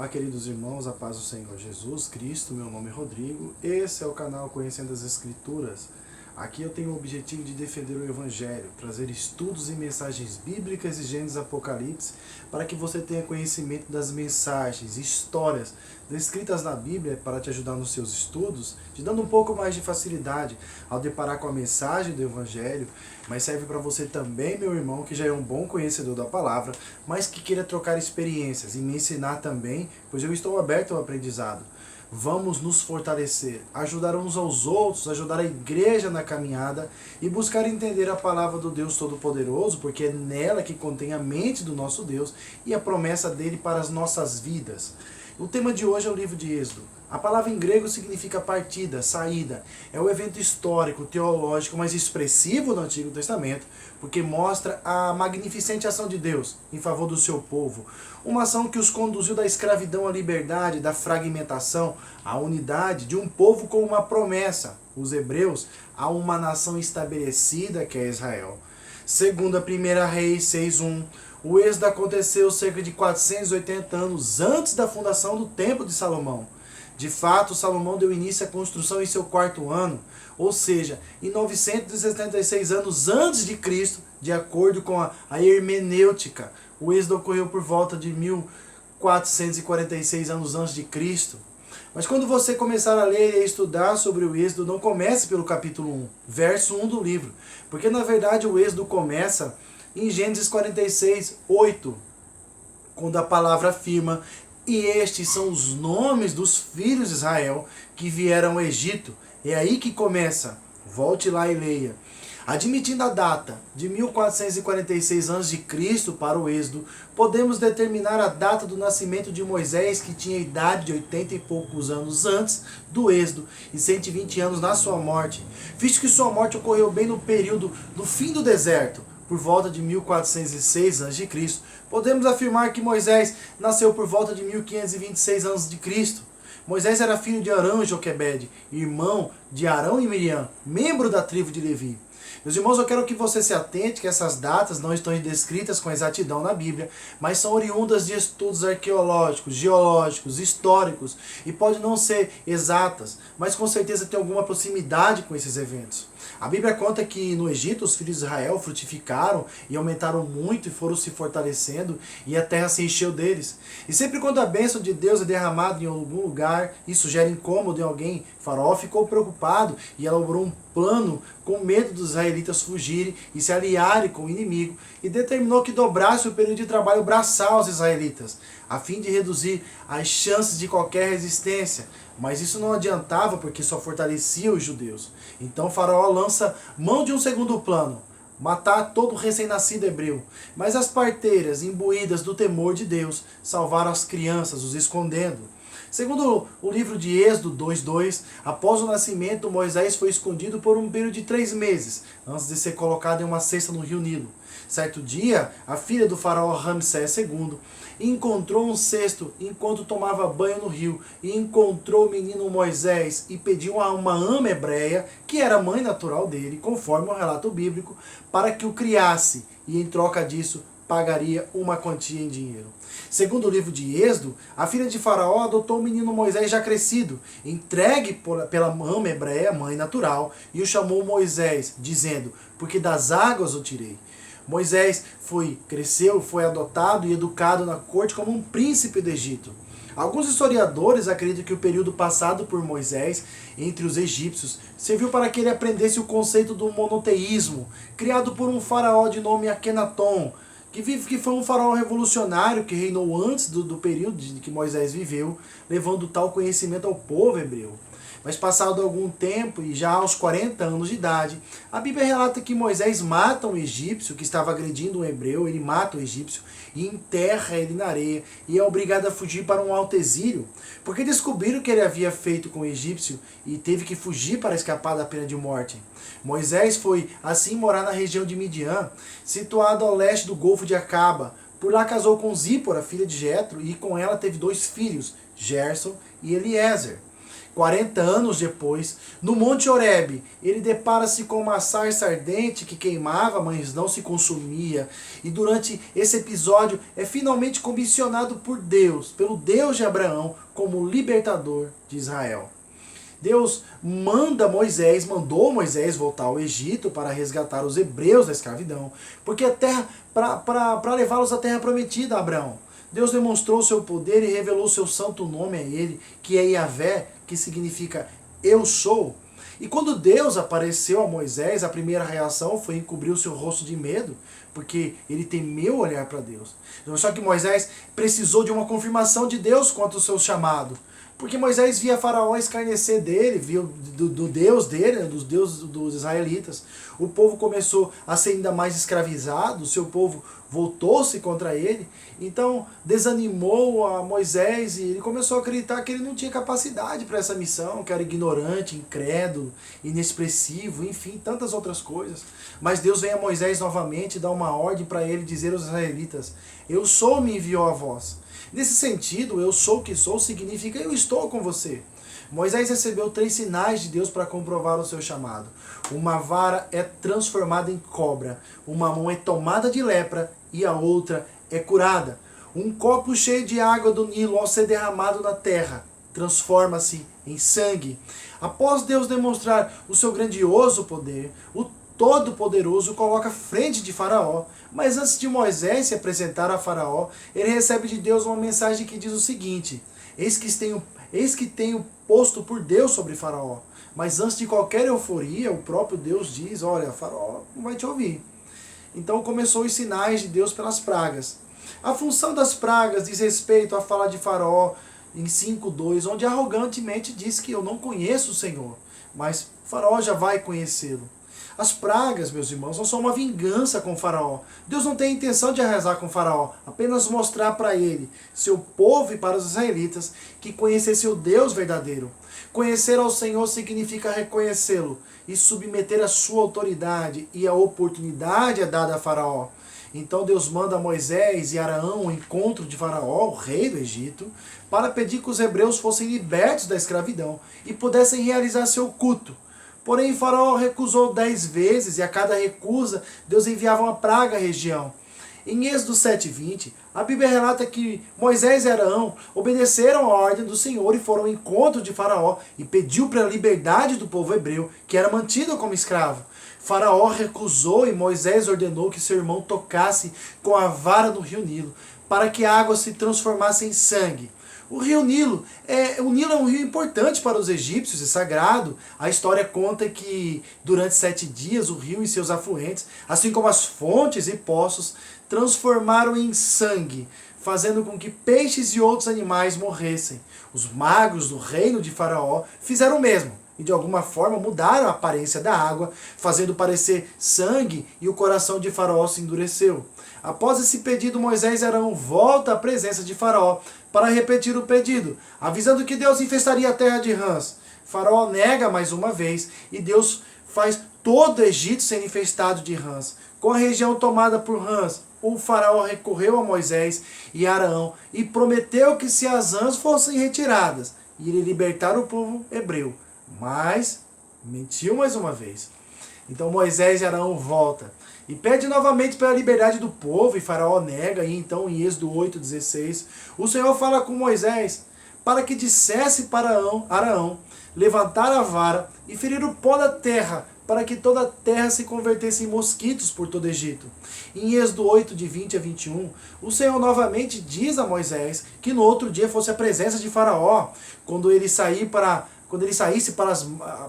Olá, queridos irmãos, a paz do Senhor Jesus Cristo. Meu nome é Rodrigo. Esse é o canal Conhecendo as Escrituras. Aqui eu tenho o objetivo de defender o Evangelho, trazer estudos e mensagens bíblicas e Gênesis Apocalipse, para que você tenha conhecimento das mensagens, histórias descritas na Bíblia para te ajudar nos seus estudos, te dando um pouco mais de facilidade ao deparar com a mensagem do Evangelho, mas serve para você também, meu irmão, que já é um bom conhecedor da palavra, mas que queira trocar experiências e me ensinar também, pois eu estou aberto ao aprendizado. Vamos nos fortalecer, ajudar uns aos outros, ajudar a igreja na caminhada e buscar entender a palavra do Deus Todo-Poderoso, porque é nela que contém a mente do nosso Deus e a promessa dele para as nossas vidas. O tema de hoje é o livro de Êxodo. A palavra em grego significa partida, saída. É um evento histórico, teológico, mas expressivo no Antigo Testamento, porque mostra a magnificente ação de Deus em favor do seu povo. Uma ação que os conduziu da escravidão à liberdade, da fragmentação à unidade de um povo com uma promessa, os hebreus, a uma nação estabelecida que é Israel. Segundo a 1 Reis 6:1, o êxodo aconteceu cerca de 480 anos antes da fundação do Templo de Salomão. De fato, Salomão deu início à construção em seu quarto ano, ou seja, em 976 anos antes de Cristo, de acordo com a hermenêutica. O êxodo ocorreu por volta de 1446 anos antes de Cristo. Mas quando você começar a ler e a estudar sobre o êxodo, não comece pelo capítulo 1, verso 1 do livro, porque na verdade o êxodo começa em Gênesis 46:8, quando a palavra afirma: e estes são os nomes dos filhos de Israel que vieram ao Egito. É aí que começa. Volte lá e leia. Admitindo a data de 1446 a.C. para o êxodo, podemos determinar a data do nascimento de Moisés, que tinha idade de 80 e poucos anos antes do êxodo e 120 anos na sua morte, visto que sua morte ocorreu bem no período do fim do deserto, por volta de 1406 a.C., podemos afirmar que Moisés nasceu por volta de 1526 a.C. Moisés era filho de Arão e Joquebede, irmão de Arão e Miriam, membro da tribo de Levi. Meus irmãos, eu quero que você se atente que essas datas não estão descritas com exatidão na Bíblia, mas são oriundas de estudos arqueológicos, geológicos, históricos, e podem não ser exatas, mas com certeza tem alguma proximidade com esses eventos. A Bíblia conta que no Egito os filhos de Israel frutificaram e aumentaram muito e foram se fortalecendo e a terra se encheu deles. E sempre quando a bênção de Deus é derramada em algum lugar, isso gera incômodo em alguém, Faraó ficou preocupado e elaborou um plano com medo dos israelitas fugirem e se aliarem com o inimigo e determinou que dobrasse o período de trabalho braçal aos israelitas, a fim de reduzir as chances de qualquer resistência. Mas isso não adiantava porque só fortalecia os judeus. Então Faraó lança mão de um segundo plano: matar todo recém-nascido hebreu. Mas as parteiras, imbuídas do temor de Deus, salvaram as crianças, os escondendo. Segundo o livro de Êxodo 2:2, após o nascimento, Moisés foi escondido por um período de 3 meses, antes de ser colocado em uma cesta no rio Nilo. Certo dia, a filha do faraó Ramsés II encontrou um cesto enquanto tomava banho no rio, e encontrou o menino Moisés e pediu a uma ama hebreia, que era a mãe natural dele, conforme o relato bíblico, para que o criasse, e em troca disso pagaria uma quantia em dinheiro. Segundo o livro de Êxodo, a filha de Faraó adotou o menino Moisés já crescido, entregue pela ama hebreia, mãe natural, e o chamou Moisés, dizendo: porque das águas o tirei. Moisés cresceu, foi adotado e educado na corte como um príncipe do Egito. Alguns historiadores acreditam que o período passado por Moisés entre os egípcios serviu para que ele aprendesse o conceito do monoteísmo, criado por um faraó de nome Akenaton, que foi um faraó revolucionário que reinou antes do período de que Moisés viveu, levando tal conhecimento ao povo hebreu. Mas passado algum tempo, e já aos 40 anos de idade, a Bíblia relata que Moisés mata um egípcio que estava agredindo um hebreu. Ele mata o egípcio e enterra ele na areia e é obrigado a fugir para um alto exílio, porque descobriram o que ele havia feito com o egípcio e teve que fugir para escapar da pena de morte. Moisés foi assim morar na região de Midian, situado ao leste do Golfo de Acaba. Por lá casou com Zípora, filha de Jetro, e com ela teve 2 filhos, Gerson e Eliezer. 40 anos depois, no Monte Horebe, ele depara-se com uma sarça ardente que queimava, mas não se consumia. E durante esse episódio é finalmente comissionado por Deus, pelo Deus de Abraão, como libertador de Israel. Deus mandou Moisés voltar ao Egito para resgatar os hebreus da escravidão, porque a terra para levá-los à terra prometida a Abraão. Deus demonstrou seu poder e revelou seu santo nome a ele, que é Yahvé, que significa eu sou. E quando Deus apareceu a Moisés, a primeira reação foi encobrir o seu rosto de medo, porque ele temeu olhar para Deus. Só que Moisés precisou de uma confirmação de Deus quanto ao seu chamado. Porque Moisés via Faraó escarnecer dele, via do Deus dele, dos deuses dos israelitas. O povo começou a ser ainda mais escravizado, o seu povo voltou-se contra ele. Então desanimou a Moisés e ele começou a acreditar que ele não tinha capacidade para essa missão, que era ignorante, incrédulo, inexpressivo, enfim, tantas outras coisas. Mas Deus vem a Moisés novamente e dá uma ordem para ele dizer aos israelitas: eu sou, me enviou a vós. Nesse sentido, eu sou o que sou significa eu estou com você. Moisés recebeu 3 sinais de Deus para comprovar o seu chamado. Uma vara é transformada em cobra, uma mão é tomada de lepra e a outra é curada. Um copo cheio de água do Nilo, ao ser derramado na terra, transforma-se em sangue. Após Deus demonstrar o seu grandioso poder, o Todo-Poderoso coloca frente de Faraó. Mas antes de Moisés se apresentar a Faraó, ele recebe de Deus uma mensagem que diz o seguinte: eis que tenho posto por Deus sobre Faraó. Mas antes de qualquer euforia, o próprio Deus diz: olha, Faraó não vai te ouvir. Então começou os sinais de Deus pelas pragas. A função das pragas diz respeito à fala de Faraó em 5:2, onde arrogantemente diz que eu não conheço o Senhor. Mas Faraó já vai conhecê-lo. As pragas, meus irmãos, não são uma vingança com Faraó. Deus não tem a intenção de arrasar com Faraó, apenas mostrar para ele, seu povo e para os israelitas, que conhecesse o Deus verdadeiro. Conhecer ao Senhor significa reconhecê-lo e submeter a sua autoridade, e a oportunidade é dada a Faraó. Então Deus manda Moisés e Arão ao encontro de Faraó, o rei do Egito, para pedir que os hebreus fossem libertos da escravidão e pudessem realizar seu culto. Porém, Faraó recusou 10 vezes, e a cada recusa, Deus enviava uma praga à região. Em Êxodo 7:20, a Bíblia relata que Moisés e Arão obedeceram a ordem do Senhor e foram ao encontro de Faraó e pediu para a liberdade do povo hebreu, que era mantido como escravo. Faraó recusou e Moisés ordenou que seu irmão tocasse com a vara no rio Nilo, para que a água se transformasse em sangue. O Nilo é um rio importante para os egípcios e sagrado. A história conta que durante 7 dias o rio e seus afluentes, assim como as fontes e poços, transformaram em sangue, fazendo com que peixes e outros animais morressem. Os magos do reino de Faraó fizeram o mesmo e de alguma forma mudaram a aparência da água, fazendo parecer sangue, e o coração de Faraó se endureceu. Após esse pedido, Moisés e Arão voltam à presença de Faraó para repetir o pedido, avisando que Deus infestaria a terra de rãs. Faraó nega mais uma vez e Deus faz todo o Egito ser infestado de rãs. Com a região tomada por rãs, o Faraó recorreu a Moisés e Arão e prometeu que se as rãs fossem retiradas, iria libertar o povo hebreu. Mas mentiu mais uma vez. Então Moisés e Arão voltam e pede novamente pela liberdade do povo, e Faraó nega. E então em Êxodo 8:16, o Senhor fala com Moisés para que dissesse para Arão levantar a vara e ferir o pó da terra, para que toda a terra se convertesse em mosquitos por todo o Egito. Em Êxodo 8:20-21, o Senhor novamente diz a Moisés que no outro dia fosse a presença de Faraó, quando ele saísse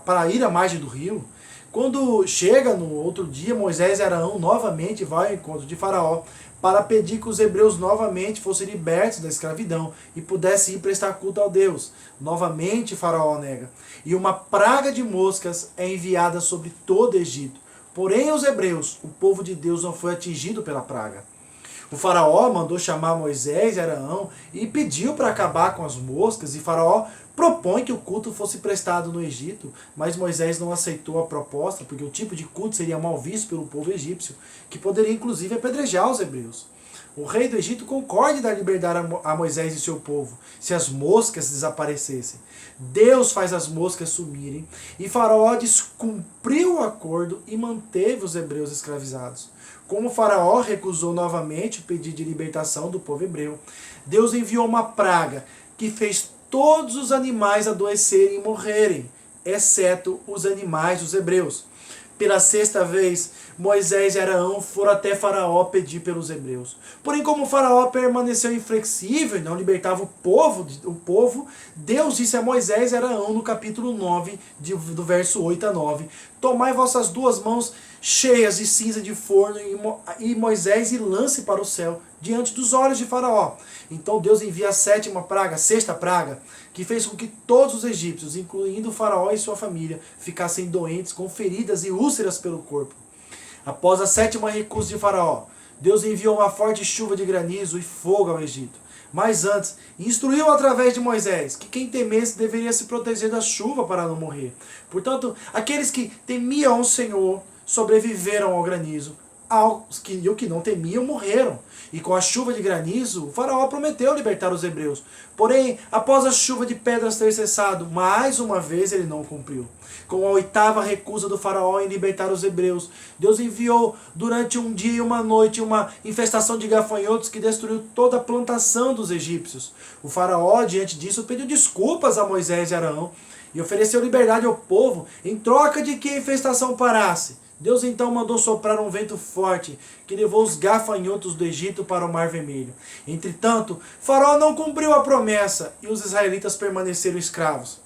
para ir à margem do rio. Quando chega no outro dia, Moisés e Arão novamente vão ao encontro de Faraó para pedir que os hebreus novamente fossem libertos da escravidão e pudessem ir prestar culto ao Deus. Novamente Faraó nega. E uma praga de moscas é enviada sobre todo o Egito. Porém os hebreus, o povo de Deus, não foi atingido pela praga. O Faraó mandou chamar Moisés e Arão e pediu para acabar com as moscas, e Faraó propõe que o culto fosse prestado no Egito, mas Moisés não aceitou a proposta, porque o tipo de culto seria mal visto pelo povo egípcio, que poderia inclusive apedrejar os hebreus. o rei do Egito concorde em dar liberdade a Moisés e seu povo, se as moscas desaparecessem. Deus faz as moscas sumirem, e Faraó descumpriu o acordo e manteve os hebreus escravizados. Como Faraó recusou novamente o pedido de libertação do povo hebreu, Deus enviou uma praga que fez todos os animais adoecerem e morrerem, exceto os animais dos hebreus. Pela sexta vez, Moisés e Arão foram até Faraó pedir pelos hebreus. Porém, como Faraó permaneceu inflexível e não libertava o povo, Deus disse a Moisés e Arão no capítulo 9, do verso 8 a 9, tomai vossas duas mãos cheias de cinza de forno e Moisés e lance para o céu, diante dos olhos de Faraó. Então Deus envia a sexta praga, que fez com que todos os egípcios, incluindo Faraó e sua família, ficassem doentes com feridas e úlceras pelo corpo. Após a sétima recusa de Faraó, Deus enviou uma forte chuva de granizo e fogo ao Egito. Mas antes, instruiu através de Moisés que quem temesse deveria se proteger da chuva para não morrer. Portanto, aqueles que temiam o Senhor sobreviveram ao granizo, e os que não temiam morreram. E com a chuva de granizo, o Faraó prometeu libertar os hebreus. Porém, após a chuva de pedras ter cessado, mais uma vez ele não cumpriu. Com a oitava recusa do Faraó em libertar os hebreus, Deus enviou durante um dia e uma noite uma infestação de gafanhotos que destruiu toda a plantação dos egípcios. O Faraó, diante disso, pediu desculpas a Moisés e Arão e ofereceu liberdade ao povo em troca de que a infestação parasse. Deus então mandou soprar um vento forte, que levou os gafanhotos do Egito para o Mar Vermelho. Entretanto, Faraó não cumpriu a promessa e os israelitas permaneceram escravos.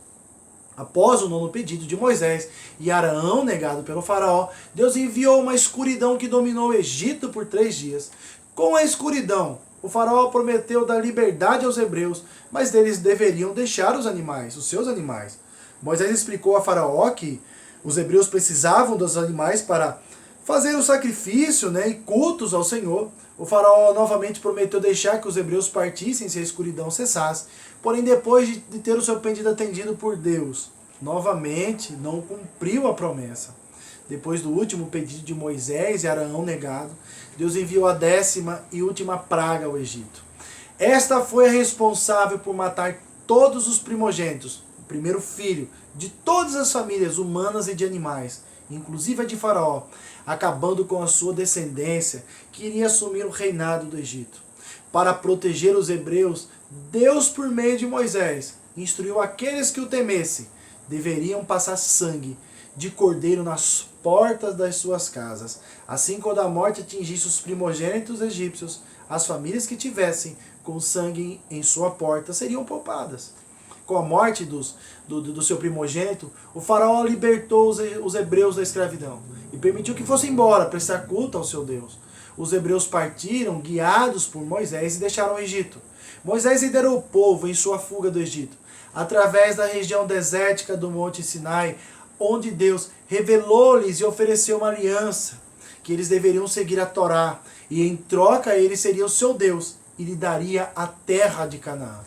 Após o nono pedido de Moisés e Arão negado pelo Faraó, Deus enviou uma escuridão que dominou o Egito por 3 dias. Com a escuridão, o Faraó prometeu dar liberdade aos hebreus, mas eles deveriam deixar os seus animais. Moisés explicou a Faraó que os hebreus precisavam dos animais para fazer o sacrifício, e cultos ao Senhor. O Faraó novamente prometeu deixar que os hebreus partissem se a escuridão cessasse. Porém, depois de ter o seu pedido atendido por Deus, novamente não cumpriu a promessa. Depois do último pedido de Moisés e Arão negado, Deus enviou a 10ª e última praga ao Egito. Esta foi a responsável por matar todos os primogênitos, o primeiro filho, de todas as famílias humanas e de animais, inclusive a de Faraó, acabando com a sua descendência, que iria assumir o reinado do Egito. Para proteger os hebreus, Deus, por meio de Moisés, instruiu aqueles que o temessem, deveriam passar sangue de cordeiro nas portas das suas casas. Assim, quando a morte atingisse os primogênitos egípcios, as famílias que tivessem com sangue em sua porta seriam poupadas. Com a morte do seu primogênito, o Faraó libertou os hebreus da escravidão e permitiu que fossem embora prestar culto ao seu Deus. Os hebreus partiram, guiados por Moisés, e deixaram o Egito. Moisés liderou o povo em sua fuga do Egito, através da região desértica do Monte Sinai, onde Deus revelou-lhes e ofereceu uma aliança, que eles deveriam seguir a Torá, e em troca ele seria o seu Deus e lhe daria a terra de Canaã.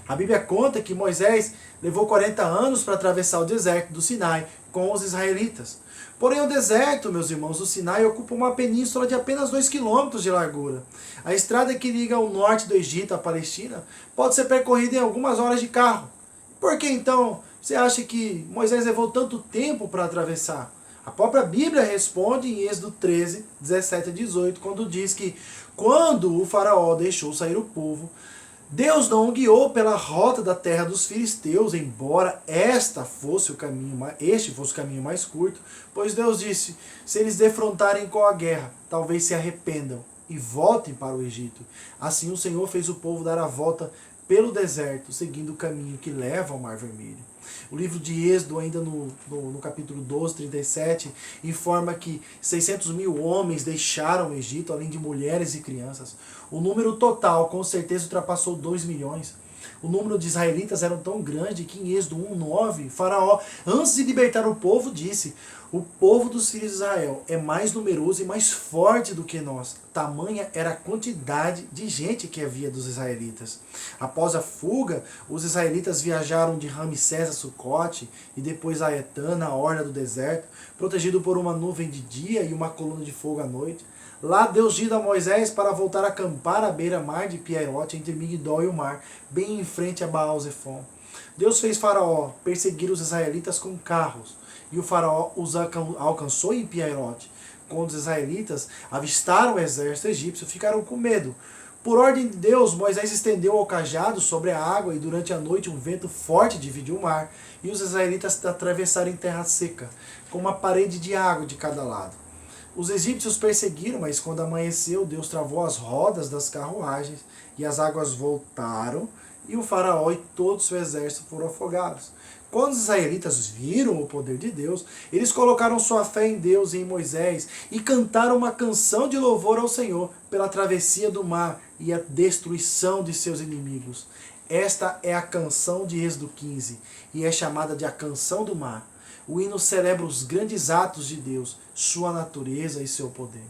A Bíblia conta que Moisés levou 40 anos para atravessar o deserto do Sinai com os israelitas. Porém, o deserto, meus irmãos, do Sinai ocupa uma península de apenas 2 quilômetros de largura. A estrada que liga o norte do Egito à Palestina pode ser percorrida em algumas horas de carro. Por que então você acha que Moisés levou tanto tempo para atravessar? A própria Bíblia responde em Êxodo 13, 17 a 18, quando diz que quando o faraó deixou sair o povo, Deus não o guiou pela rota da terra dos filisteus, embora este fosse o caminho mais curto, pois Deus disse, se eles defrontarem com a guerra, talvez se arrependam e voltem para o Egito. Assim o Senhor fez o povo dar a volta pelo deserto, seguindo o caminho que leva ao Mar Vermelho. O livro de Êxodo, ainda no capítulo 12, 37, informa que 600 mil homens deixaram o Egito, além de mulheres e crianças. O número total, com certeza, ultrapassou 2 milhões. O número de israelitas era tão grande que em Êxodo 1:9, Faraó, antes de libertar o povo, disse, o povo dos filhos de Israel é mais numeroso e mais forte do que nós. Tamanha era a quantidade de gente que havia dos israelitas. Após a fuga, os israelitas viajaram de Ramsés a Sucote e depois a Etã, na orla do deserto, protegido por uma nuvem de dia e uma coluna de fogo à noite. Lá Deus diz a Moisés para voltar a acampar à beira-mar de Piairote, entre Migdol e o mar, bem em frente a Baal-Zephon. Deus fez Faraó perseguir os israelitas com carros, e o Faraó os alcançou em Piairote. Quando os israelitas avistaram o exército egípcio, ficaram com medo. Por ordem de Deus, Moisés estendeu o cajado sobre a água, e durante a noite um vento forte dividiu o mar, e os israelitas atravessaram em terra seca, com uma parede de água de cada lado. Os egípcios perseguiram, mas quando amanheceu, Deus travou as rodas das carruagens, e as águas voltaram, e o faraó e todo o seu exército foram afogados. Quando os israelitas viram o poder de Deus, eles colocaram sua fé em Deus e em Moisés e cantaram uma canção de louvor ao Senhor pela travessia do mar e a destruição de seus inimigos. Esta é a canção de Êxodo 15 e é chamada de a canção do mar. O hino celebra os grandes atos de Deus, sua natureza e seu poder.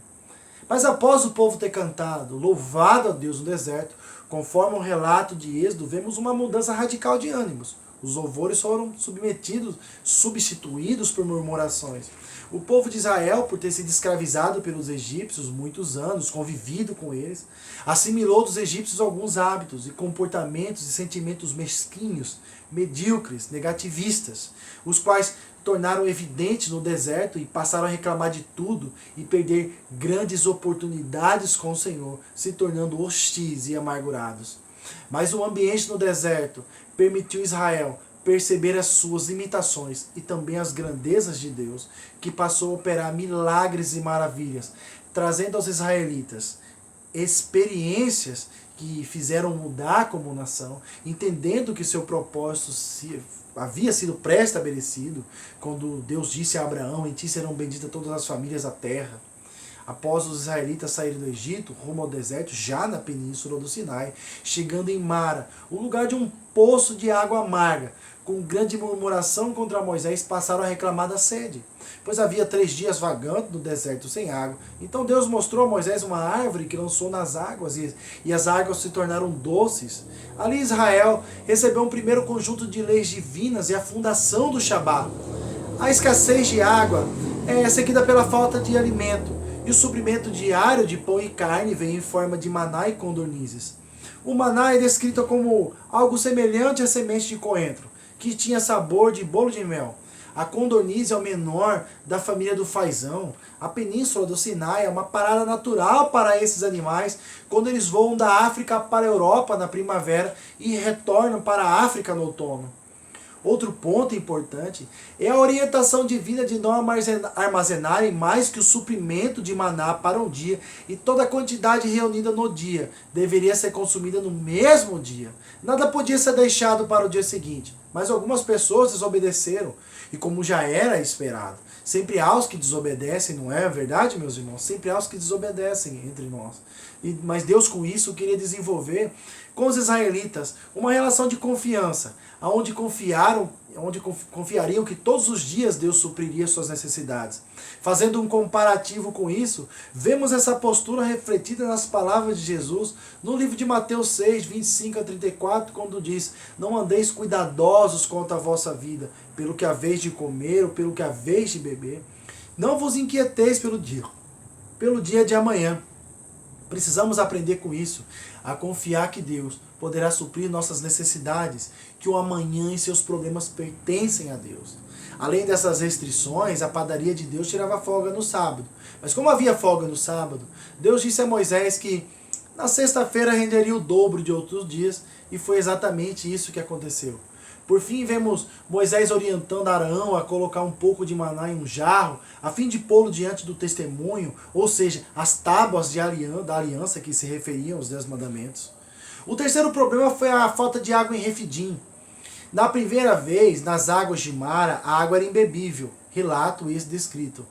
Mas após o povo ter cantado, louvado a Deus no deserto, conforme o relato de Êxodo, vemos uma mudança radical de ânimos. Os louvores foram substituídos por murmurações. O povo de Israel, por ter sido escravizado pelos egípcios muitos anos, convivido com eles, assimilou dos egípcios alguns hábitos e comportamentos e sentimentos mesquinhos, medíocres, negativistas, os quais tornaram evidentes no deserto e passaram a reclamar de tudo e perder grandes oportunidades com o Senhor, se tornando hostis e amargurados. Mas o ambiente no deserto permitiu Israel perceber as suas limitações e também as grandezas de Deus, que passou a operar milagres e maravilhas, trazendo aos israelitas experiências que fizeram mudar como nação, entendendo que seu propósito havia sido pré-estabelecido, quando Deus disse a Abraão: em ti serão benditas todas as famílias da terra. Após os israelitas saírem do Egito, rumo ao deserto, já na península do Sinai, chegando em Mara, o lugar de um poço de água amarga, com grande murmuração contra Moisés, passaram a reclamar da sede, pois havia 3 dias vagando no deserto sem água. Então Deus mostrou a Moisés uma árvore que lançou nas águas, e as águas se tornaram doces. Ali Israel recebeu um primeiro conjunto de leis divinas e a fundação do Shabat. A escassez de água é seguida pela falta de alimento, e o suprimento diário de pão e carne vem em forma de maná e codornizes. O maná é descrito como algo semelhante à semente de coentro, que tinha sabor de bolo de mel. A codorniz é o menor da família do fazão. A península do Sinai é uma parada natural para esses animais quando eles voam da África para a Europa na primavera e retornam para a África no outono. Outro ponto importante é a orientação divina de não armazenarem mais que o suprimento de maná para um dia, e toda a quantidade reunida no dia deveria ser consumida no mesmo dia. Nada podia ser deixado para o dia seguinte, mas algumas pessoas desobedeceram, e como já era esperado, sempre há os que desobedecem, não é verdade, meus irmãos? Sempre há os que desobedecem entre nós. Mas Deus com isso queria desenvolver com os israelitas uma relação de confiança, onde confiariam que todos os dias Deus supriria suas necessidades. Fazendo um comparativo com isso, vemos essa postura refletida nas palavras de Jesus no livro de Mateus 6, 25 a 34, quando diz: não andeis cuidadosos quanto à vossa vida, pelo que haveis de comer ou pelo que haveis de beber. Não vos inquieteis pelo dia de amanhã. Precisamos aprender com isso, a confiar que Deus poderá suprir nossas necessidades, que o amanhã e seus problemas pertencem a Deus. Além dessas restrições, a padaria de Deus tirava folga no sábado. Mas como havia folga no sábado, Deus disse a Moisés que na sexta-feira renderia o dobro de outros dias, e foi exatamente isso que aconteceu. Por fim, vemos Moisés orientando Arão a colocar um pouco de maná em um jarro, a fim de pô-lo diante do testemunho, ou seja, as tábuas da aliança que se referiam aos 10 mandamentos. O terceiro problema foi a falta de água em Refidim. Na primeira vez, nas águas de Mara, a água era imbebível. Relato esse descrito,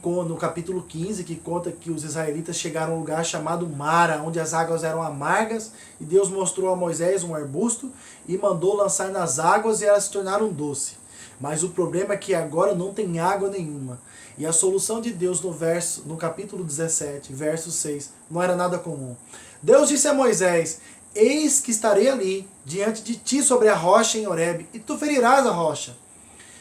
no capítulo 15, que conta que os israelitas chegaram a um lugar chamado Mara, onde as águas eram amargas, e Deus mostrou a Moisés um arbusto e mandou lançar nas águas, e elas se tornaram doce. Mas o problema é que agora não tem água nenhuma. E a solução de Deus no capítulo 17, verso 6, não era nada comum. Deus disse a Moisés: eis que estarei ali, diante de ti sobre a rocha em Horebe, e tu ferirás a rocha.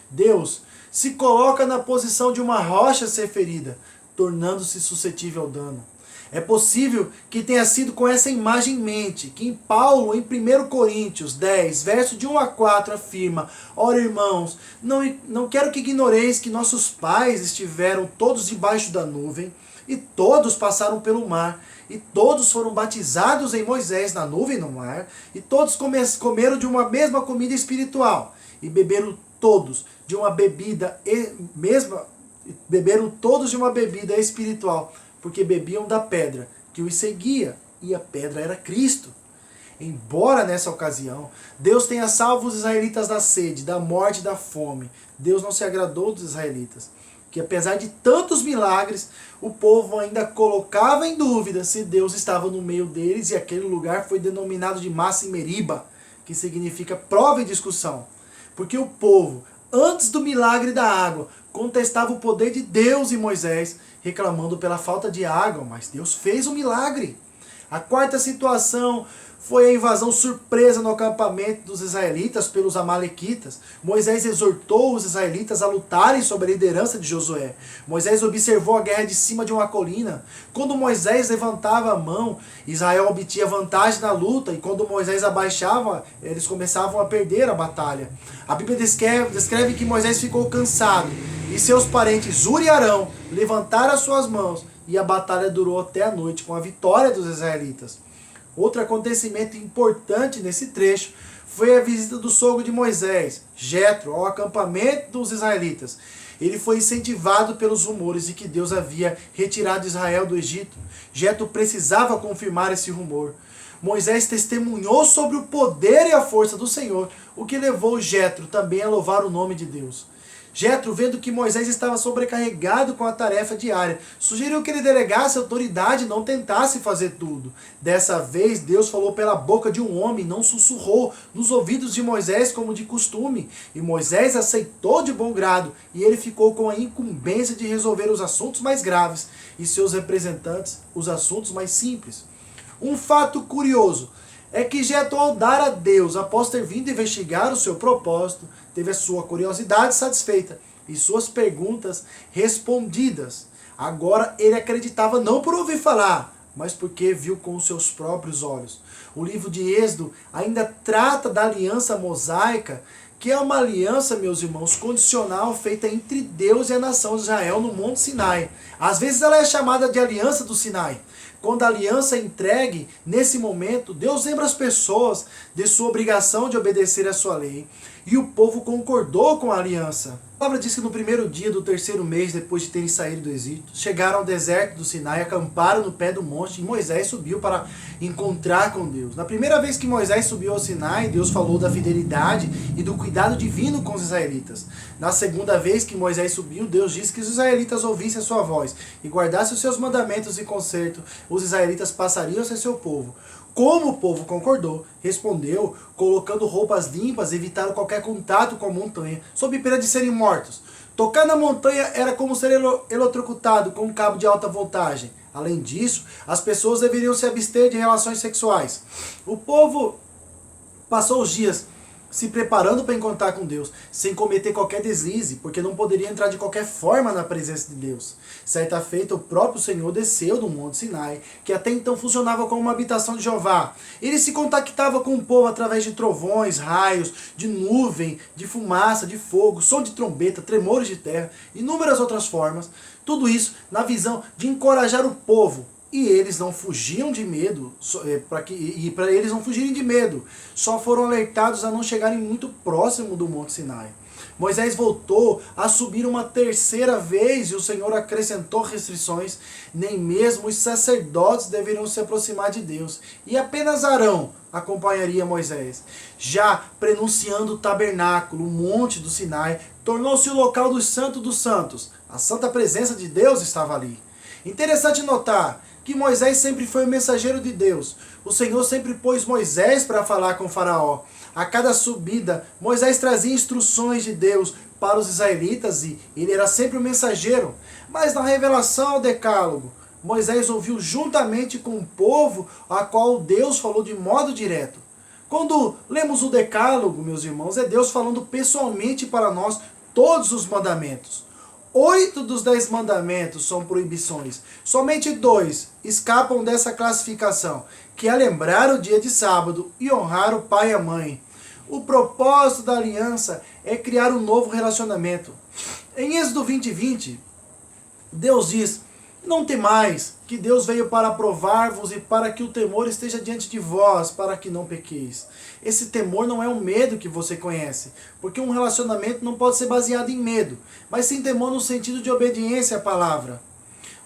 Deus se coloca na posição de uma rocha ser ferida. tornando-se suscetível ao dano. É possível que tenha sido com essa imagem em mente que em Paulo, em 1 Coríntios 10, verso de 1 a 4, afirma: ora, irmãos, não quero que ignoreis que nossos pais estiveram todos debaixo da nuvem, e todos passaram pelo mar, e todos foram batizados em Moisés na nuvem e no mar, e todos comeram de uma mesma comida espiritual, e beberam todos de uma bebida espiritual, porque bebiam da pedra que os seguia, e a pedra era Cristo. Embora nessa ocasião Deus tenha salvo os israelitas da sede, da morte e da fome, Deus não se agradou dos israelitas, que apesar de tantos milagres, o povo ainda colocava em dúvida se Deus estava no meio deles, e aquele lugar foi denominado de Massa em Meriba, que significa prova e discussão. Porque o povo, antes do milagre da água, contestava o poder de Deus em Moisés, reclamando pela falta de água, mas Deus fez um milagre. A quarta situação foi a invasão surpresa no acampamento dos israelitas pelos amalequitas. Moisés exortou os israelitas a lutarem sob a liderança de Josué. Moisés observou a guerra de cima de uma colina. Quando Moisés levantava a mão, Israel obtinha vantagem na luta, e quando Moisés abaixava, eles começavam a perder a batalha. A Bíblia descreve que Moisés ficou cansado, e seus parentes Ur e Arão levantaram as suas mãos, e a batalha durou até a noite, com a vitória dos israelitas. Outro acontecimento importante nesse trecho foi a visita do sogro de Moisés, Jetro, ao acampamento dos israelitas. Ele foi incentivado pelos rumores de que Deus havia retirado Israel do Egito. Jetro precisava confirmar esse rumor. Moisés testemunhou sobre o poder e a força do Senhor, o que levou Jetro também a louvar o nome de Deus. Jetro, vendo que Moisés estava sobrecarregado com a tarefa diária, sugeriu que ele delegasse a autoridade e não tentasse fazer tudo. Dessa vez, Deus falou pela boca de um homem, não sussurrou nos ouvidos de Moisés como de costume. E Moisés aceitou de bom grado, e ele ficou com a incumbência de resolver os assuntos mais graves, e seus representantes os assuntos mais simples. Um fato curioso é que Jetro, ao dar a Deus, após ter vindo investigar o seu propósito, teve a sua curiosidade satisfeita e suas perguntas respondidas. Agora ele acreditava não por ouvir falar, mas porque viu com os seus próprios olhos. O livro de Êxodo ainda trata da aliança mosaica, que é uma aliança, meus irmãos, condicional feita entre Deus e a nação de Israel no Monte Sinai. Às vezes ela é chamada de aliança do Sinai. Quando a aliança é entregue, nesse momento, Deus lembra as pessoas de sua obrigação de obedecer a sua lei. E o povo concordou com a aliança. A palavra diz que no primeiro dia do terceiro mês, depois de terem saído do Egito, chegaram ao deserto do Sinai, acamparam no pé do monte, e Moisés subiu para encontrar com Deus. Na primeira vez que Moisés subiu ao Sinai, Deus falou da fidelidade e do cuidado divino com os israelitas. Na segunda vez que Moisés subiu, Deus disse que os israelitas ouvissem a sua voz e guardassem os seus mandamentos e conserto, os israelitas passariam a ser seu povo. Como o povo concordou, respondeu, colocando roupas limpas, evitaram qualquer contato com a montanha, sob pena de serem mortos. Tocar na montanha era como ser eletrocutado com um cabo de alta voltagem. Além disso, as pessoas deveriam se abster de relações sexuais. O povo passou os dias se preparando para encontrar com Deus, sem cometer qualquer deslize, porque não poderia entrar de qualquer forma na presença de Deus. Certa feita, o próprio Senhor desceu do Monte Sinai, que até então funcionava como uma habitação de Jeová. Ele se contactava com o povo através de trovões, raios, de nuvem, de fumaça, de fogo, som de trombeta, tremores de terra, inúmeras outras formas. Tudo isso na visão de encorajar o povo. E eles não fugiam de medo, para eles não fugirem de medo, só foram alertados a não chegarem muito próximo do Monte Sinai. Moisés voltou a subir uma terceira vez e o Senhor acrescentou restrições. Nem mesmo os sacerdotes deveriam se aproximar de Deus, e apenas Arão acompanharia Moisés. Já prenunciando o tabernáculo, o monte do Sinai, tornou-se o local dos santos. A santa presença de Deus estava ali. Interessante notar que Moisés sempre foi o mensageiro de Deus. O Senhor sempre pôs Moisés para falar com Faraó. A cada subida, Moisés trazia instruções de Deus para os israelitas e ele era sempre o mensageiro. Mas na revelação ao Decálogo, Moisés ouviu juntamente com o povo a qual Deus falou de modo direto. Quando lemos o Decálogo, meus irmãos, é Deus falando pessoalmente para nós todos os mandamentos. 8 dos 10 mandamentos são proibições. Somente 2 escapam dessa classificação, que é lembrar o dia de sábado e honrar o pai e a mãe. O propósito da aliança é criar um novo relacionamento. Em Êxodo 20:20, Deus diz: não temais, que Deus veio para provar-vos e para que o temor esteja diante de vós, para que não pequeis. Esse temor não é um medo que você conhece, porque um relacionamento não pode ser baseado em medo, mas sim temor no sentido de obediência à palavra.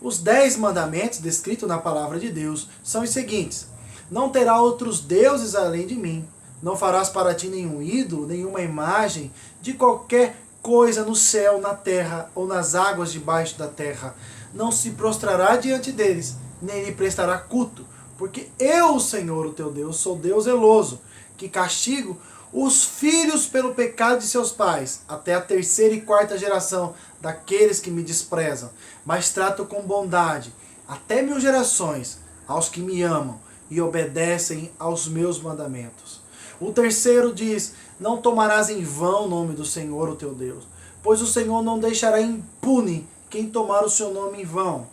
Os 10 mandamentos descritos na palavra de Deus são os seguintes: não terá outros deuses além de mim, não farás para ti nenhum ídolo, nenhuma imagem de qualquer coisa no céu, na terra ou nas águas debaixo da terra. Não se prostrará diante deles, nem lhe prestará culto, porque eu, o Senhor, o teu Deus, sou Deus zeloso, que castigo os filhos pelo pecado de seus pais, até a 3ª e 4ª geração daqueles que me desprezam, mas trato com bondade até 1000 gerações aos que me amam e obedecem aos meus mandamentos. O terceiro diz: não tomarás em vão o nome do Senhor, o teu Deus, pois o Senhor não deixará impune quem tomar o seu nome em vão.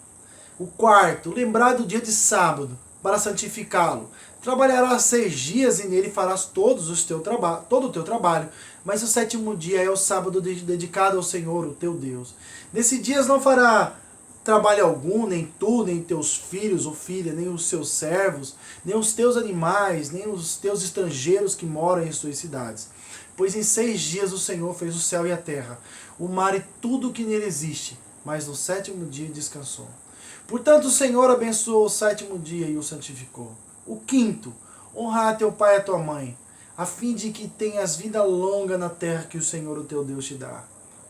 O quarto, lembrar do dia de sábado, para santificá-lo. Trabalharás 6 dias e nele farás todo o teu trabalho, mas o 7º dia é o sábado dedicado ao Senhor, o teu Deus. Nesse dia não fará trabalho algum, nem tu, nem teus filhos ou filhas, nem os seus servos, nem os teus animais, nem os teus estrangeiros que moram em suas cidades. Pois em 6 dias o Senhor fez o céu e a terra, o mar e tudo o que nele existe, mas no 7º dia descansou. Portanto, o Senhor abençoou o 7º dia e o santificou. O quinto, honrar a teu pai e a tua mãe, a fim de que tenhas vida longa na terra que o Senhor, o teu Deus, te dá.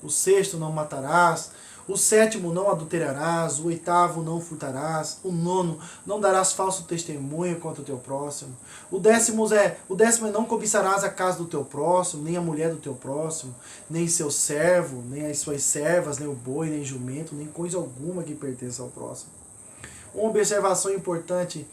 O sexto, não matarás. O 7º, não adulterarás. O 8º, não furtarás. O 9º, não darás falso testemunho contra o teu próximo. O 10º é não cobiçarás a casa do teu próximo, nem a mulher do teu próximo, nem seu servo, nem as suas servas, nem o boi, nem jumento, nem coisa alguma que pertença ao próximo. Uma observação importante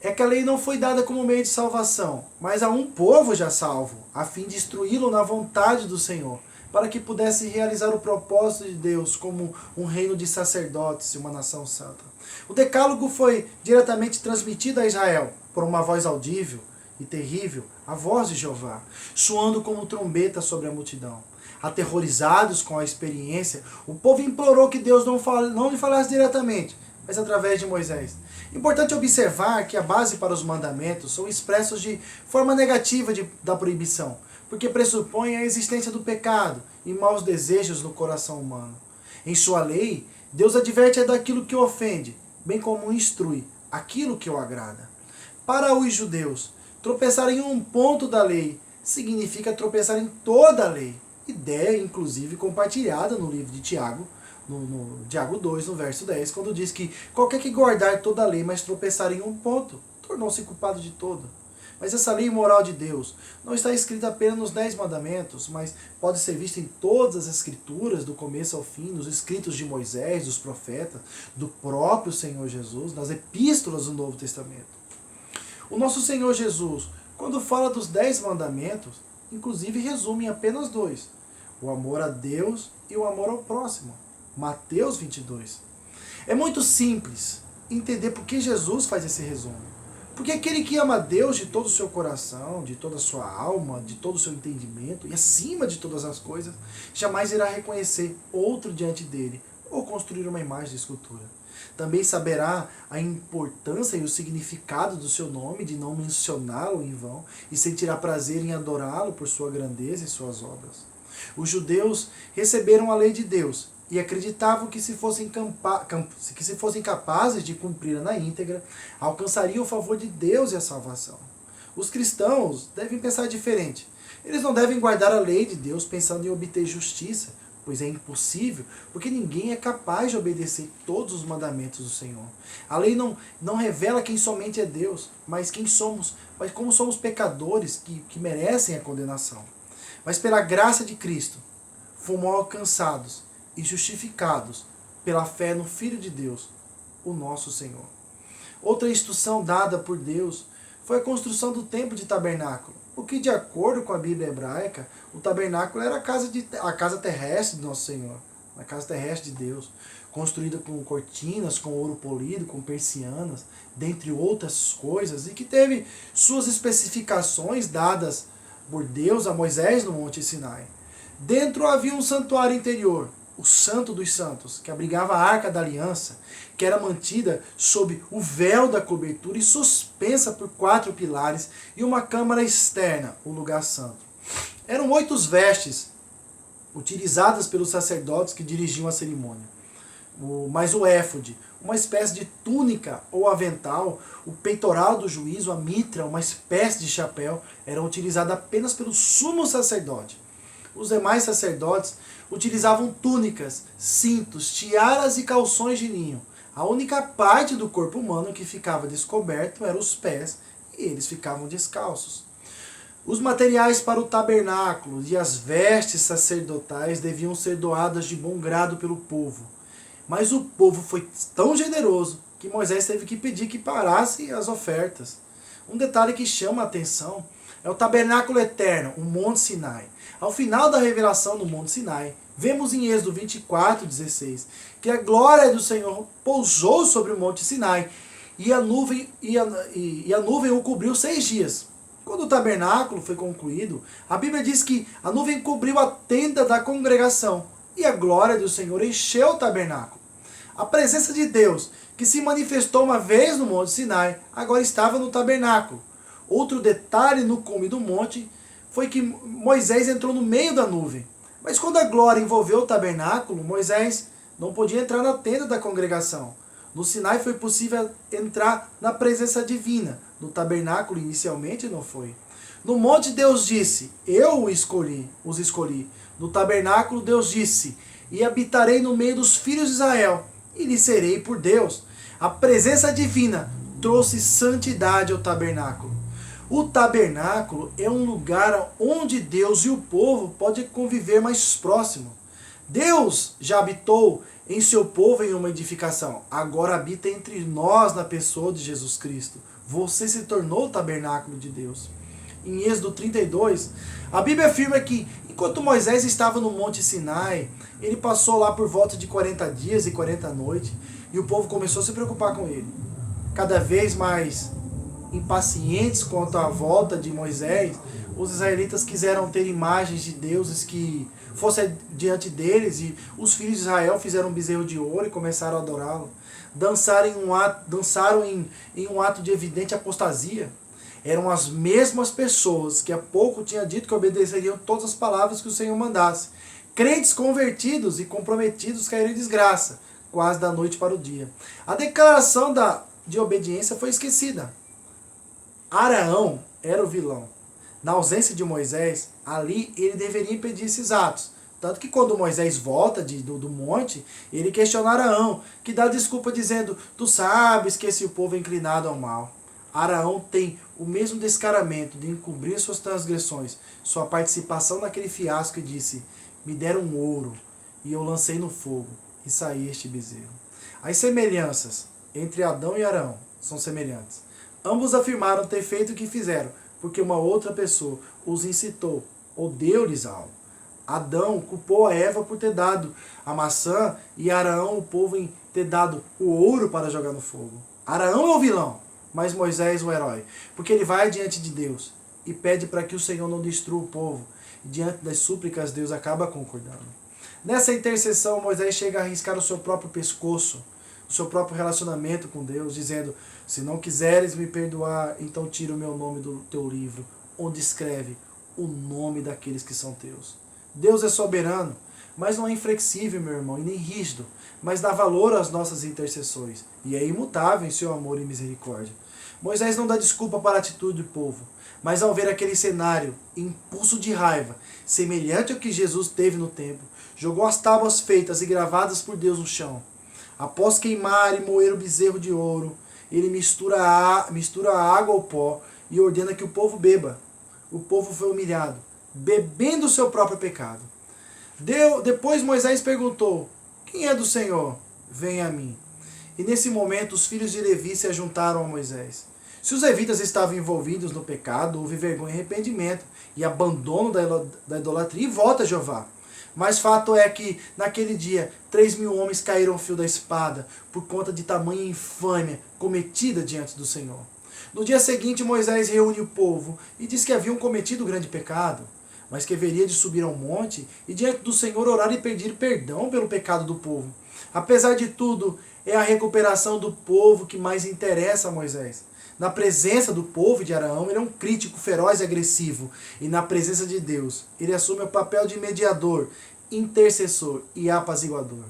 é que a lei não foi dada como meio de salvação, mas a um povo já salvo, a fim de instruí-lo na vontade do Senhor, para que pudesse realizar o propósito de Deus como um reino de sacerdotes e uma nação santa. O decálogo foi diretamente transmitido a Israel por uma voz audível e terrível, a voz de Jeová, soando como trombeta sobre a multidão. Aterrorizados com a experiência, o povo implorou que Deus não lhe falasse diretamente, mas através de Moisés. Importante observar que a base para os mandamentos são expressos de forma negativa da proibição, porque pressupõem a existência do pecado e maus desejos no coração humano. Em sua lei, Deus adverte daquilo que o ofende, bem como instrui aquilo que o agrada. Para os judeus, tropeçar em um ponto da lei significa tropeçar em toda a lei. Ideia, inclusive, compartilhada no livro de Tiago, no Tiago 2, no verso 10, quando diz que qualquer que guardar toda a lei, mas tropeçar em um ponto, tornou-se culpado de todo. Mas essa lei moral de Deus não está escrita apenas nos 10 mandamentos, mas pode ser vista em todas as escrituras, do começo ao fim, nos escritos de Moisés, dos profetas, do próprio Senhor Jesus, nas epístolas do Novo Testamento. O nosso Senhor Jesus, quando fala dos 10 mandamentos, inclusive resume em apenas 2: o amor a Deus e o amor ao próximo. Mateus 22. É muito simples entender por que Jesus faz esse resumo. Porque aquele que ama a Deus de todo o seu coração, de toda a sua alma, de todo o seu entendimento e acima de todas as coisas, jamais irá reconhecer outro diante dele ou construir uma imagem de escultura. Também saberá a importância e o significado do seu nome, de não mencioná-lo em vão, e sentirá prazer em adorá-lo por sua grandeza e suas obras. Os judeus receberam a lei de Deus e acreditavam que se fossem capazes de cumpri-la na íntegra, alcançariam o favor de Deus e a salvação. Os cristãos devem pensar diferente. Eles não devem guardar a lei de Deus pensando em obter justiça, pois é impossível, porque ninguém é capaz de obedecer todos os mandamentos do Senhor. A lei não revela quem somente é Deus, mas quem somos, mas como somos pecadores que merecem a condenação. Mas pela graça de Cristo, fomos alcançados e justificados pela fé no Filho de Deus, o nosso Senhor. Outra instrução dada por Deus foi a construção do templo de tabernáculo, o que, de acordo com a Bíblia hebraica, o tabernáculo era a casa terrestre do nosso Senhor. na casa terrestre de Deus, construída com cortinas, com ouro polido, com persianas, dentre outras coisas, e que teve suas especificações dadas por Deus a Moisés no Monte Sinai. Dentro havia um santuário interior, o Santo dos Santos, que abrigava a Arca da Aliança, que era mantida sob o véu da cobertura e suspensa por 4 pilares, e uma câmara externa, o lugar santo. Eram 8 vestes utilizadas pelos sacerdotes que dirigiam a cerimônia. Mas o éfode, uma espécie de túnica ou avental, o peitoral do juízo, a mitra, uma espécie de chapéu, eram utilizados apenas pelo sumo sacerdote. Os demais sacerdotes utilizavam túnicas, cintos, tiaras e calções de linho. A única parte do corpo humano que ficava descoberto eram os pés, e eles ficavam descalços. Os materiais para o tabernáculo e as vestes sacerdotais deviam ser doadas de bom grado pelo povo. Mas o povo foi tão generoso que Moisés teve que pedir que parassem as ofertas. Um detalhe que chama a atenção é o tabernáculo eterno, o Monte Sinai. Ao final da revelação no Monte Sinai, vemos em Êxodo 24:16, que a glória do Senhor pousou sobre o Monte Sinai e a nuvem o cobriu 6 dias. Quando o tabernáculo foi concluído, a Bíblia diz que a nuvem cobriu a tenda da congregação e a glória do Senhor encheu o tabernáculo. A presença de Deus, que se manifestou uma vez no Monte Sinai, agora estava no tabernáculo. Outro detalhe no cume do monte foi que Moisés entrou no meio da nuvem. Mas quando a glória envolveu o tabernáculo, Moisés não podia entrar na tenda da congregação. No Sinai foi possível entrar na presença divina. No tabernáculo inicialmente não foi. No monte Deus disse, eu os escolhi. No tabernáculo Deus disse, e habitarei no meio dos filhos de Israel, e lhes serei por Deus. A presença divina trouxe santidade ao tabernáculo. O tabernáculo é um lugar onde Deus e o povo podem conviver mais próximo. Deus já habitou em seu povo em uma edificação. Agora habita entre nós na pessoa de Jesus Cristo. Você se tornou o tabernáculo de Deus. Em Êxodo 32, a Bíblia afirma que enquanto Moisés estava no Monte Sinai, ele passou lá por volta de 40 dias e 40 noites, e o povo começou a se preocupar com ele. Cada vez mais impacientes quanto à volta de Moisés, os israelitas quiseram ter imagens de deuses que fossem diante deles, e os filhos de Israel fizeram um bezerro de ouro e começaram a adorá-lo. Dançaram em um ato de evidente apostasia. Eram as mesmas pessoas que há pouco tinha dito que obedeceriam todas as palavras que o Senhor mandasse. Crentes convertidos e comprometidos caíram em desgraça, quase da noite para o dia. A declaração de obediência foi esquecida. Arão era o vilão. Na ausência de Moisés, ali ele deveria impedir esses atos. Tanto que quando Moisés volta do monte, ele questiona Arão, que dá desculpa dizendo, tu sabes que esse povo é inclinado ao mal. Arão tem o mesmo descaramento de encobrir suas transgressões, sua participação naquele fiasco, e disse, me deram ouro, e eu lancei no fogo, e saí este bezerro. As semelhanças entre Adão e Arão são semelhantes. Ambos afirmaram ter feito o que fizeram, porque uma outra pessoa os incitou, ou deu-lhes algo. Adão culpou a Eva por ter dado a maçã, e Arão, o povo, em ter dado o ouro para jogar no fogo. Arão é o vilão, mas Moisés o herói, porque ele vai diante de Deus e pede para que o Senhor não destrua o povo, e diante das súplicas Deus acaba concordando. Nessa intercessão, Moisés chega a arriscar o seu próprio pescoço, o seu próprio relacionamento com Deus, dizendo, se não quiseres me perdoar, então tira o meu nome do teu livro, onde escreve o nome daqueles que são teus. Deus é soberano, mas não é inflexível, meu irmão, e nem rígido, mas dá valor às nossas intercessões, e é imutável em seu amor e misericórdia. Moisés não dá desculpa para a atitude do povo, mas ao ver aquele cenário, impulso de raiva, semelhante ao que Jesus teve no templo, jogou as tábuas feitas e gravadas por Deus no chão. Após queimar e moer o bezerro de ouro, ele mistura a água ao pó e ordena que o povo beba. O povo foi humilhado, bebendo o seu próprio pecado. Depois Moisés perguntou, quem é do Senhor? Venha a mim. E nesse momento os filhos de Levi se juntaram a Moisés. Se os levitas estavam envolvidos no pecado, houve vergonha e arrependimento, e abandono da idolatria e volta a Jeová. Mas fato é que, naquele dia, 3.000 homens caíram ao fio da espada, por conta de tamanha infâmia cometida diante do Senhor. No dia seguinte, Moisés reúne o povo e diz que haviam cometido grande pecado, mas que haveria de subir ao monte e diante do Senhor orar e pedir perdão pelo pecado do povo. Apesar de tudo, é a recuperação do povo que mais interessa a Moisés. Na presença do povo de Araão, ele é um crítico feroz e agressivo. E na presença de Deus, ele assume o papel de mediador, intercessor e apaziguador.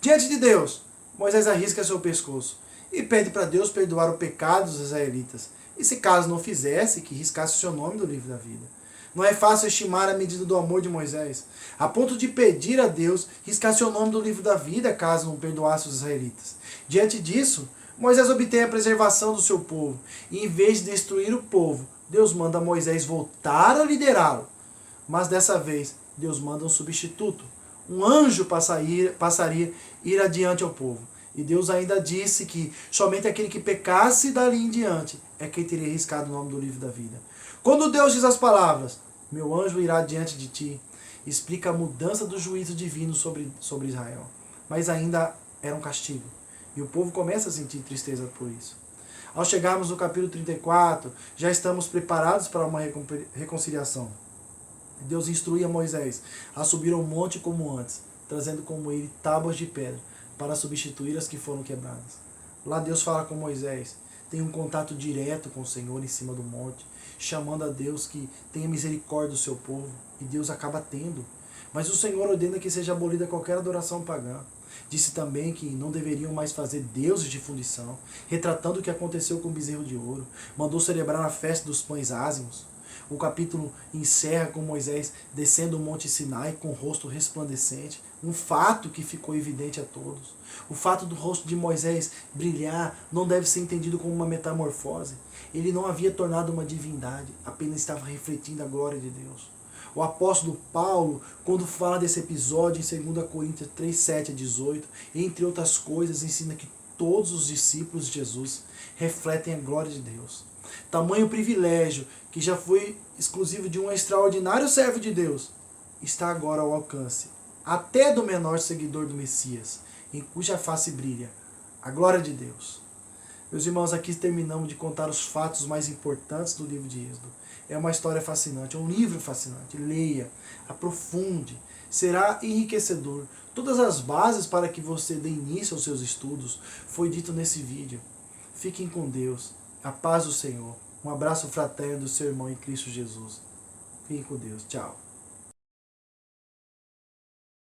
Diante de Deus, Moisés arrisca seu pescoço e pede para Deus perdoar o pecado dos israelitas. E se caso não fizesse, que riscasse o seu nome do livro da vida. Não é fácil estimar a medida do amor de Moisés, a ponto de pedir a Deus riscar seu nome do livro da vida caso não perdoasse os israelitas. Diante disso, Moisés obtém a preservação do seu povo, e em vez de destruir o povo, Deus manda Moisés voltar a liderá-lo. Mas dessa vez, Deus manda um substituto. Um anjo passaria ir adiante ao povo. E Deus ainda disse que somente aquele que pecasse dali em diante é quem teria riscado o nome do livro da vida. Quando Deus diz as palavras, meu anjo irá diante de ti, explica a mudança do juízo divino sobre Israel. Mas ainda era um castigo. E o povo começa a sentir tristeza por isso. Ao chegarmos no capítulo 34, já estamos preparados para uma reconciliação. Deus instrui a Moisés a subir ao monte como antes, trazendo como ele tábuas de pedra para substituir as que foram quebradas. Lá Deus fala com Moisés, tem um contato direto com o Senhor em cima do monte, chamando a Deus que tenha misericórdia do seu povo, e Deus acaba tendo. Mas o Senhor ordena que seja abolida qualquer adoração pagã. Disse também que não deveriam mais fazer deuses de fundição, retratando o que aconteceu com o bezerro de ouro. Mandou celebrar a festa dos pães ázimos. O capítulo encerra com Moisés descendo o monte Sinai com o rosto resplandecente, um fato que ficou evidente a todos. O fato do rosto de Moisés brilhar não deve ser entendido como uma metamorfose. Ele não havia tornado uma divindade, apenas estava refletindo a glória de Deus. O apóstolo Paulo, quando fala desse episódio em 2 Coríntios 3, 7 a 18, entre outras coisas, ensina que todos os discípulos de Jesus refletem a glória de Deus. Tamanho privilégio, que já foi exclusivo de um extraordinário servo de Deus, está agora ao alcance, até do menor seguidor do Messias, em cuja face brilha a glória de Deus. Meus irmãos, aqui terminamos de contar os fatos mais importantes do livro de Êxodo. É uma história fascinante, é um livro fascinante. Leia, aprofunde, será enriquecedor. Todas as bases para que você dê início aos seus estudos foi dito nesse vídeo. Fiquem com Deus, a paz do Senhor. Um abraço fraterno do seu irmão em Cristo Jesus. Fiquem com Deus. Tchau.